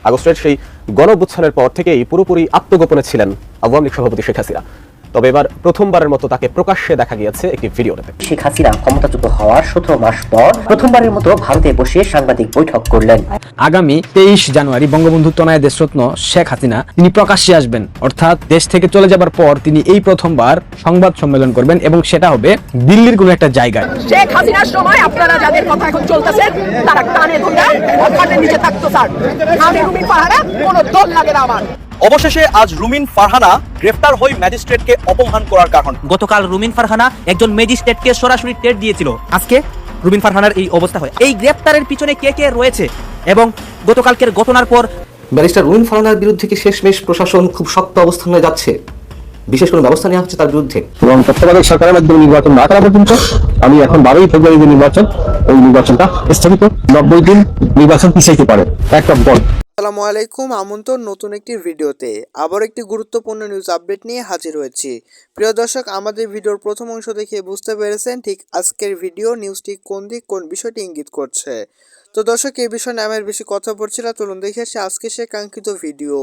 আগস্টের সেই গণঅভ্যুত্থানের পর থেকেই পুরোপুরি আত্মগোপনে ছিলেন আওয়ামী লীগ সভাপতি শেখ হাসিনা। তবে এবার প্রথমবারের মতো তাকে প্রকাশ্যে দেখা গিয়েছে একটি ভিডিওতে। শেখ হাসিনা ক্ষমতাচ্যুত হওয়ার 17 মাস পর প্রথমবারের মতো ভারতে বসে সাংবাদিক বৈঠক করলেন। আগামী 23 জানুয়ারি বঙ্গবন্ধু তনয়া দেশরত্ন শেখ হাসিনা তিনি প্রকাশ্যে আসবেন, অর্থাৎ দেশ থেকে চলে যাবার পর তিনি এই প্রথমবার সংবাদ সম্মেলন করবেন এবং সেটা হবে দিল্লির কোনো একটা জায়গায়। শেখ হাসিনার সময় আপনারা যাদের কথা এখন চলতেছেন তারা কানে ধরে অখাটের নিচে থাকতো স্যার। আমি রুমিন ফারহানা, কোনো দল লাগে না আমার। অবশেষে আজ রুমিন ফারহানা গ্রেফতার হয়ে ম্যাজিস্ট্রেটকে অপমান করার কারণ। গতকাল রুমিন ফারহানা একজন ম্যাজিস্ট্রেটকে সরাসরি টেট দিয়েছিল। আজকে রুমিন ফারহানার এই অবস্থা হয়। এই গ্রেফতারের পিছনে কে কে রয়েছে এবং গতকালকের ঘটনার পর ব্যারিস্টার রুমিন ফারহানার বিরুদ্ধে কি শেষমেশ প্রশাসন খুব শক্ত অবস্থানে যাচ্ছে, বিশেষ করে ব্যবস্থা নেওয়া হচ্ছে তার বিরুদ্ধে? এবং তত্ত্বাবধায়ক সরকারের মাধ্যমে নির্বাচন না করা পর্যন্ত আমি এখন 12ই ফেব্রুয়ারি যে নির্বাচন, ওই নির্বাচনটা স্থগিত, 90 দিন নির্বাচন পিছাইতে পারে একটা বল। আসসালামু আলাইকুম, আমন্ত্রণ নতুন একটি ভিডিওতে। আবার একটি গুরুত্বপূর্ণ নিউজ আপডেট নিয়ে হাজির হয়েছি। প্রিয় দর্শক, আমাদের ভিডিওর প্রথম অংশ দেখে বুঝতে পেরেছেন ঠিক আজকের ভিডিও নিউজটি কোন দিক কোন বিষয়টি ইঙ্গিত করছে। তো দর্শক, এই বিষয়ে নিয়ে আমার বেশি কথা পড়ছি না, চলুন দেখে আসি আজকে সে কাঙ্ক্ষিত ভিডিও।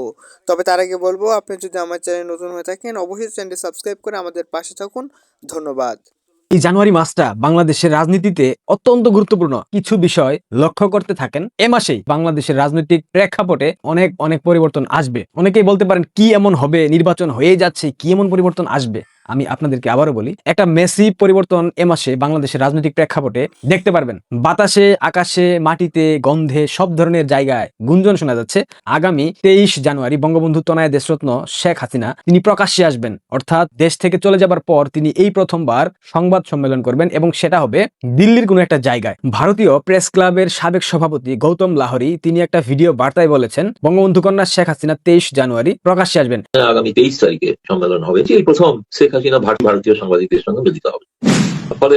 তবে তার আগে বলবো, আপনি যদি আমার চ্যানেল নতুন হয়ে থাকেন অবশ্যই চ্যানেলটি সাবস্ক্রাইব করে আমাদের পাশে থাকুন। ধন্যবাদ। এই জানুয়ারি মাসটা বাংলাদেশের রাজনীতিতে অত্যন্ত গুরুত্বপূর্ণ কিছু বিষয় লক্ষ্য করতে থাকেন। এ মাসেই বাংলাদেশের রাজনৈতিক প্রেক্ষাপটে অনেক অনেক পরিবর্তন আসবে। অনেকেই বলতে পারেন কি এমন হবে, নির্বাচন হয়ে যাচ্ছে, কি এমন পরিবর্তন আসবে। আমি আপনাদেরকে আবারও বলি, একটা মেসি পরিবর্তন এ মাসে বাংলাদেশের রাজনৈতিক প্রেক্ষাপটে দেখতে পারবেন। বাতাসে, আকাশে, মাটিতে, গন্ধে সব ধরনের জায়গায় গুঞ্জন শোনা যাচ্ছে আগামী 23 জানুয়ারি বঙ্গবন্ধু তনয়া দেশরত্ন শেখ হাসিনা তিনি প্রকাশ্যে আসবেন, অর্থাৎ দেশ থেকে চলে যাবার পর তিনি এই প্রথমবার সংবাদ সম্মেলন করবেন এবং সেটা হবে দিল্লির কোনো একটা জায়গায়। ভারতীয় প্রেস ক্লাবের সাবেক সভাপতি গৌতম লাহোরি তিনি একটা ভিডিও বার্তায় বলেছেন বঙ্গবন্ধু কন্যা শেখ হাসিনা 23 জানুয়ারি প্রকাশ্যে আসবেন। আগামী 23 তারিখে সম্মেলন হবে, এই প্রথম শেখ হাসিনা ভারতীয় সাংবাদিকদের সঙ্গে মিলিত হবে। ফলে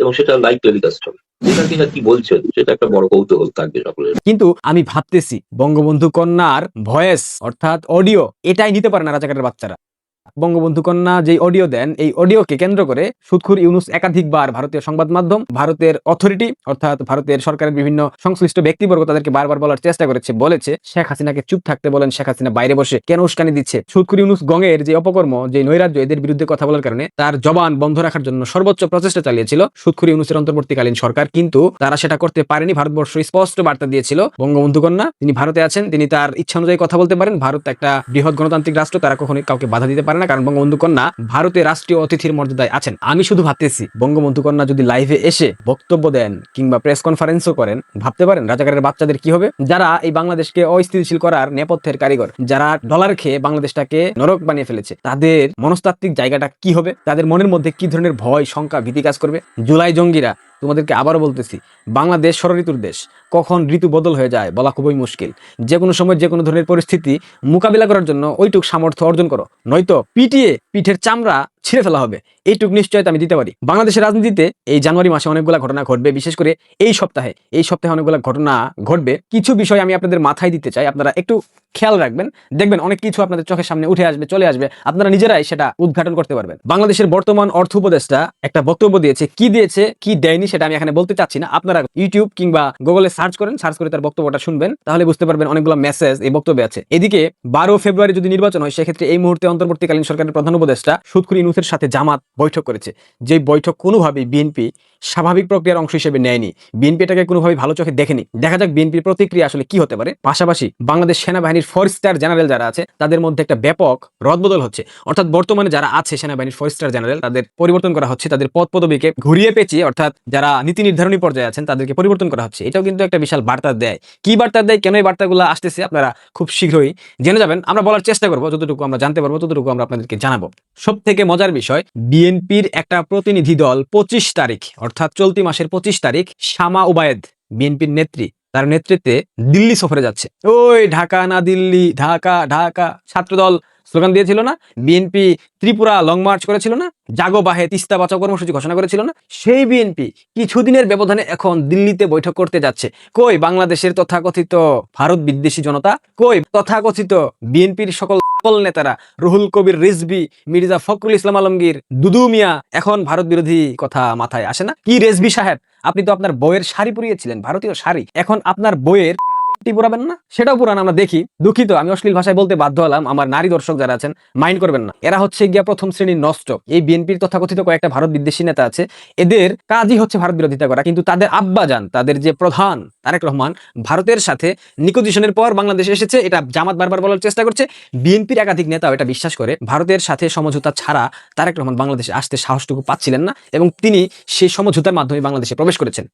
এবং সেটা লাইভ টেলিকাস্ট হবে। শেখ হাসিনা কি বলছেন সেটা একটা বড় কৌতূহল থাকবে সকলের। কিন্তু আমি ভাবতেছি বঙ্গবন্ধু কন্যার ভয়েস অর্থাৎ অডিও এটাই নিতে পারে না রাজাকারের বাচ্চারা। বঙ্গবন্ধু কন্যা যে অডিও দেন, এই অডিওকে কেন্দ্র করে সুৎখুর ইউনুস একাধিকবার ভারতীয় সংবাদ মাধ্যম, ভারতের অথরিটি অর্থাৎ ভারতের সরকারের বিভিন্ন সংশ্লিষ্ট ব্যক্তিবর্গ তাদেরকে বারবার বলার চেষ্টা বলেছে শেখ হাসিনাকে চুপ থাকতে বলেন, শেখ হাসিনা বাইরে বসে কেন উস্কানি দিচ্ছে। সুৎখুর ইউনুস গঙের যে অপকর্ম, যে নৈরাজ্য, এদের বিরুদ্ধে কথা বলার কারণে তার জবান বন্ধ রাখার জন্য সর্বোচ্চ প্রচেষ্টা চালিয়েছিল সুৎখুর ইউনুসের অন্তর্বর্তীকালীন সরকার, কিন্তু তারা সেটা করতে পারেনি। ভারতবর্ষ স্পষ্ট বার্তা দিয়েছিল বঙ্গবন্ধু কন্যা তিনি ভারতে আছেন, তিনি তার ইচ্ছা অনুযায়ী কথা বলতে পারেন। ভারত একটা বৃহৎ গণতান্ত্রিক রাষ্ট্র, তারা কখনোই কাউকে বাধা দিতে পারে না, কারণ বঙ্গবন্ধু কন্যা ভারতে রাষ্ট্রীয় অতিথির মর্যাদায় আছেন। আমি শুধু ভাবতেছি বঙ্গবন্ধু কন্যা যদি লাইভে এসে বক্তব্য দেন কিংবা প্রেস কনফারেন্সও করেন, ভাবতে পারেন রাজাকারের বাচ্চাদের কি হবে, যারা এই বাংলাদেশকে অস্থিতিশীল করার নেপথ্যের কারিগর, যারা ডলার খেয়ে বাংলাদেশটাকে নরক বানিয়ে ফেলেছে, তাদের মনস্তাত্ত্বিক জায়গাটা কি হবে, তাদের মনের মধ্যে কি ধরনের ভয়, শঙ্কা, ভীতি কাজ করবে। জুলাই জঙ্গিরা, তোমাদেরকে আবারও বলতেছি, বাংলাদেশ ষড়ঋতুর দেশ, কখন ঋতু বদল হয়ে যায় বলা খুবই মুশকিল। যে কোনো সময় যে কোনো ধরনের পরিস্থিতি মোকাবিলা করার জন্য ওইটুক সামর্থ্য অর্জন করো, নয়তো পিটিয়ে পিঠের চামড়া ছিঁড়ে ফেলা হবে। এইটুক নিশ্চয়তা আমি দিতে পারি। বাংলাদেশের রাজনীতিতে এই জানুয়ারি মাসে অনেকগুলো ঘটনা ঘটবে, বিশেষ করে এই সপ্তাহে অনেকগুলো ঘটনা ঘটবে। কিছু বিষয় আমি আপনাদের মাথায় দিতে চাই, আপনারা একটু খেয়াল রাখবেন, দেখবেন অনেক কিছু আপনাদের চোখের সামনে উঠে আসবে, চলে আসবে, আপনারা নিজেরাই সেটা উদ্ঘাটন করতে পারবেন। বাংলাদেশের বর্তমান অর্থ উপদেষ্টা একটা বক্তব্য দিয়েছে, কি দিয়েছে কি দেয়নি সেটা আমি এখানে বলতে চাচ্ছি না। আপনারা ইউটিউব কিংবা গুগলে সার্চ করে তার বক্তব্যটা শুনবেন, তাহলে বুঝতে পারবেন অনেকগুলো মেসেজ এই বক্তব্যে আছে। এদিকে 12 ফেব্রুয়ারি যদি নির্বাচন হয়, সেক্ষেত্রে এই মুহূর্তে অন্তর্বর্তীকালীন সরকারের প্রধান উপদেষ্টা সুৎখুর ইউনুসের সাথে জামাত বৈঠক করেছে। যে বৈঠক কোনোভাবেই বিএনপি স্বাভাবিক প্রক্রিয়ার অংশ হিসেবে নেয়নি, বিএনপি এটাকে কোনোভাবেই ভালো চোখে দেখেনি। দেখা যাক বিএনপির প্রতিক্রিয়া আসলে কি হতে পারে। পাশাপাশি বাংলাদেশ সেনাবাহিনীর 4 স্টার জেনারেল যারা আছে তাদের মধ্যে একটা ব্যাপক রদবদল হচ্ছে, অর্থাৎ বর্তমানে যারা আছে সেনাবাহিনীর 4 স্টার জেনারেল তাদের পরিবর্তন করা হচ্ছে, তাদের পদ পদবীকে ঘুরিয়ে পেঁচিয়ে, অর্থাৎ যারা নীতি নির্ধারণী পর্যায়ে আছেন তাদেরকে পরিবর্তন করা হচ্ছে। এটাও কিন্তু একটা বিশাল বার্তা দেয়। কি বার্তা দেয়, কেন এই বার্তাগুলো আসতেছে, আপনারা খুব শীঘ্রই জেনে যাবেন। আমরা বলার চেষ্টা করবো, যতটুকু আমরা জানতে পারবো ততটুকু আমরা আপনাদেরকে জানাবো। সব থেকে মজার বিষয়, বিএনপির একটা প্রতিনিধি দল 25 তারিখ অর্থাৎ চলতি মাসের 25 তারিখ শামা উবায়েদ, বিএনপির নেত্রী, তার নেতৃত্বে দিল্লি সফরে যাচ্ছে। ওই ঢাকা না দিল্লি, ঢাকা ঢাকা ছাত্রদল স্লোগান দিয়েছিল না, বিএনপি ত্রিপুরা লং মার্চ করেছিল না, জাগো বাহে তিস্তা বাঁচাও কর্মসূচি ঘোষণা করেছিল না, সেই বিএনপি কিছুদিনের ব্যবধানে এখন দিল্লিতে বৈঠক করতে যাচ্ছে। কই বাংলাদেশের তথাকথিত ভারত বিদ্বেষী জনতা, কই তথাকথিত বিএনপির সকল নেতারা, রুহুল কবির রিজভী, মির্জা ফখরুল ইসলাম আলমগীর, দুদু মিয়া, এখন ভারত বিরোধী কথা মাথায় আসে না? কি রেজভী সাহেব, আপনি তো আপনার বইয়ের শাড়ি পরিয়েছিলেন, ভারতীয় শাড়ি, এখন আপনার বইয়ের পুরাবেন না, সেটাও পুরান আমরা দেখি। দুঃখিত, আমি অশ্লীল ভাষায় বলতে বাধ্য হলাম, আমার নারী দর্শক যারা আছেন মাইন্ড করবেন না। এরা হচ্ছে গিয়া প্রথম শ্রেণীর নষ্ট। এই বিএনপির তথাকথিত কয়েকটা ভারত বিদ্বেষী নেতা আছে, এদের কাজই হচ্ছে ভারত বিরোধিতা করা, কিন্তু তাদের আব্বাজান, তাদের যে প্রধান তারেক রহমান ভারতের সাথে নিকোজিশনের পর বাংলাদেশে এসেছে, এটা জামাত বারবার বলার চেষ্টা করছে। বিএনপির একাধিক নেতাও এটা বিশ্বাস করে। ভারতের সাথে সমঝোতা ছাড়া তারেক রহমান বাংলাদেশে আসতে সাহসটুকু পাচ্ছিলেন না, এবং তিনি সেই সমঝোতার মাধ্যমে বাংলাদেশে প্রবেশ করেছেন।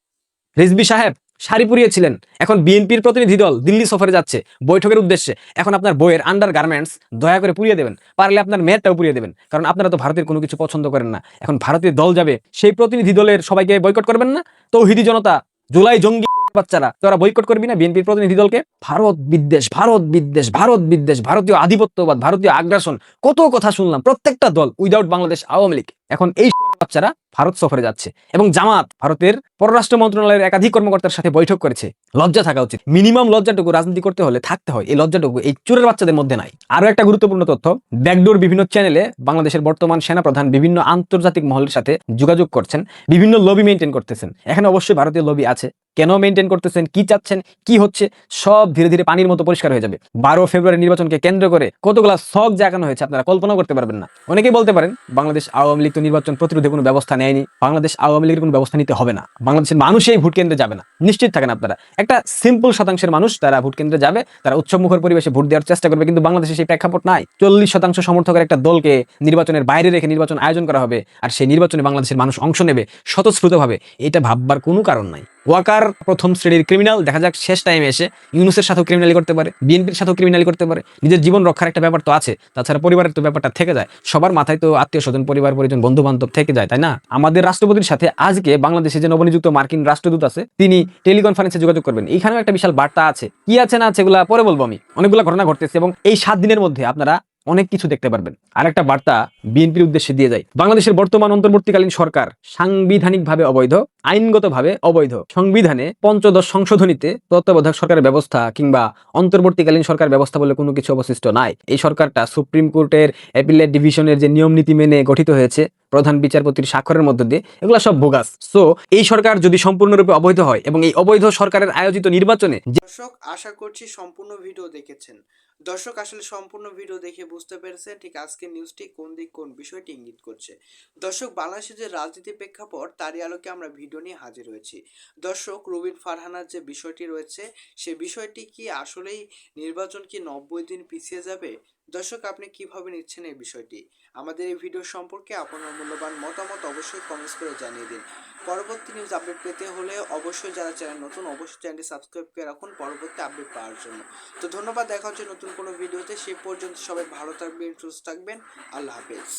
রিজভী সাহেব শাড়ি পরিয়েছিলেন, এখন বিএনপির প্রতিনিধি দল দিল্লি সফরে যাচ্ছে বৈঠকের উদ্দেশ্যে। এখন আপনার বইয়ের আন্ডার গার্মেন্টস দয়া করে পুড়িয়ে দেবেন, পারলে আপনার মেয়েরটাও পুড়িয়ে দেবেন, কারণ আপনারা তো ভারতের কোনো কিছু পছন্দ করেন না। এখন ভারতীয় দল যাবে, সেই প্রতিনিধি দলের সবাইকে বয়কট করবেন না? তৌহিদি জনতা, জুলাই জঙ্গি বাচ্চারা, তোরা বয়কট করবি না বিএনপির প্রতিনিধি দলকে? ভারত বিদ্বেষ, ভারত বিদ্বেষ, ভারত বিদ্বেষ, ভারতীয় আধিপত্যবাদ, ভারতীয় আগ্রাসন, কত কথা শুনলাম প্রত্যেকটা দল উইদাউট বাংলাদেশ আওয়ামী লীগ। এখন এই বাচ্চারা ভারত সফরে যাচ্ছে, এবং জামাত ভারতের পররাষ্ট্র মন্ত্রণালয়ের একাধিক কর্মকর্তার সাথে বৈঠক করেছে। লজ্জা থাকা উচিত, মিনিমাম লজ্জাটুকু রাজনীতি করতে হলে থাকতে হয়, এই লজ্জাটুকু এই চোরের বাচ্চাদের মধ্যে নাই। আরো একটা গুরুত্বপূর্ণ তথ্য, ব্যাকডোর বিভিন্ন চ্যানেলে বাংলাদেশের বর্তমান সেনাপ্রধান বিভিন্ন আন্তর্জাতিক মহলের সাথে যোগাযোগ করছেন, বিভিন্ন লবি মেনটেন করতেছেন। এখানে অবশ্যই ভারতীয় লবি আছে, কেন মেনটেন করতেছেন, কি চাচ্ছেন, কি হচ্ছে, সব ধীরে ধীরে পানির মতো পরিষ্কার হয়ে যাবে। 12 ফেব্রুয়ারি নির্বাচনকে কেন্দ্র করে কতগুলা শখ জাগানো হয়েছে আপনারা কল্পনা করতে পারবেন না। অনেকেই বলতে পারেন বাংলাদেশ আওয়ামী লীগ তো নির্বাচন প্রতিরোধে কোনো ব্যবস্থা নেয়নি, বাংলাদেশ আওয়ামী লীগের কোনো ব্যবস্থা নিতে হবে না, বাংলাদেশের মানুষই ভোট কেন্দ্রে যাবে না। নিশ্চিত থাকেন আপনারা, একটা সিম্পল শতাংশের মানুষ তারা ভোট কেন্দ্রে যাবে, তারা উৎসবমুখর পরিবেশে ভোট দেওয়ার চেষ্টা করবে, কিন্তু বাংলাদেশে সেই প্রেক্ষাপট নাই। 40% সমর্থকের একটা দলকে নির্বাচনের বাইরে রেখে নির্বাচন আয়োজন করা হবে, আর সেই নির্বাচনে বাংলাদেশের মানুষ অংশ নেবে স্বতঃস্ফূর্তভাবে, এটা ভাববার কোনো কারণ নাই। ওয়াকার প্রথম শ্রেণীর ক্রিমিনাল, দেখা যাক শেষ টাইমে এসে ইউনূসের সাথেও ক্রিমিনালি করতে পারে, বিএনপির সাথেও ক্রিমিনালি করতে পারে। নিজের জীবন রক্ষার একটা ব্যাপার তো আছে, তাছাড়া পরিবারের তো ব্যাপারটা থেকে যায়। সবার মাথায় তো আত্মীয় স্বজন, পরিবার পরিজন, বন্ধু বান্ধব থেকে যায়, তাই না? আমাদের রাষ্ট্রপতির সাথে আজকে বাংলাদেশে যে নবনিযুক্ত মার্কিন রাষ্ট্রদূত আছে, তিনি টেলিকনফারেন্সে যোগাযোগ করবেন। এইখানেও একটা বিশাল বার্তা আছে, কি আছে না আছে এগুলা পরে বলবো। আমি অনেকগুলো ঘটনা ঘটতেছে, এবং এই 7 দিনের মধ্যে আপনারা অনেক কিছু দেখতে পারবেন। আরেকটা বার্তা বিএনপির উদ্দেশ্যে দিয়ে যায়, বাংলাদেশের বর্তমান অন্তর্বর্তীকালীন সরকার সাংবিধানিকভাবে অবৈধ, আইনগতভাবে অবৈধ। সংবিধানে 15 সংশোধনীতে তত্ত্বাবধায়ক সরকারের ব্যবস্থা কিংবা অন্তর্বর্তীকালীন সরকার ব্যবস্থা বলে কোনো কিছু অবশিষ্ট নাই। এই সরকারটা সুপ্রিম কোর্টের অ্যাপিলেট ডিভিশনের যে নিয়ম নীতি মেনে গঠিত হয়েছে, প্রধান বিচারপতির স্বাক্ষরের মধ্য দিয়ে, এগুলো সব বোগাস। সো এই সরকার যদি সম্পূর্ণরূপে অবৈধ হয়, এবং এই অবৈধ সরকারের আয়োজিত নির্বাচনে, দর্শক আশা করছি সম্পূর্ণ ভিডিও দেখেছেন। দর্শক আসলে সম্পূর্ণ ভিডিও দেখে বুঝতে পেরেছেন ঠিক আজকের নিউজটি কোন দিক কোন বিষয়টি ইঙ্গিত করছে। দর্শক বাংলাদেশের যে রাজনীতি প্রেক্ষাপট তারই আলোকে আমরা ভিডিও নিয়ে হাজির হয়েছি। দর্শক রুবিন ফারহানার যে বিষয়টি রয়েছে, সে বিষয়টি কি আসলেই নির্বাচন কি 90 দিন পিছিয়ে যাবে? দর্শক আপনি কিভাবে নিচ্ছেন এই বিষয়টি? আমাদের এই ভিডিও সম্পর্কে আপনার মূল্যবান মতামত অবশ্যই কমেন্টস করে জানিয়ে দিন। পরবর্তী নিউজ আপডেট পেতে হলে অবশ্যই যারা চ্যানেল নতুন অবশ্যই চ্যানেলটি সাবস্ক্রাইব করে রাখুন পরবর্তী আপডেট পাওয়ার জন্য। তো ধন্যবাদ, দেখা হচ্ছে নতুন কোনো ভিডিওতে। সেই পর্যন্ত সবাই ভালো থাকবেন, সুস্থ থাকবেন, আল্লাহ হাফেজ।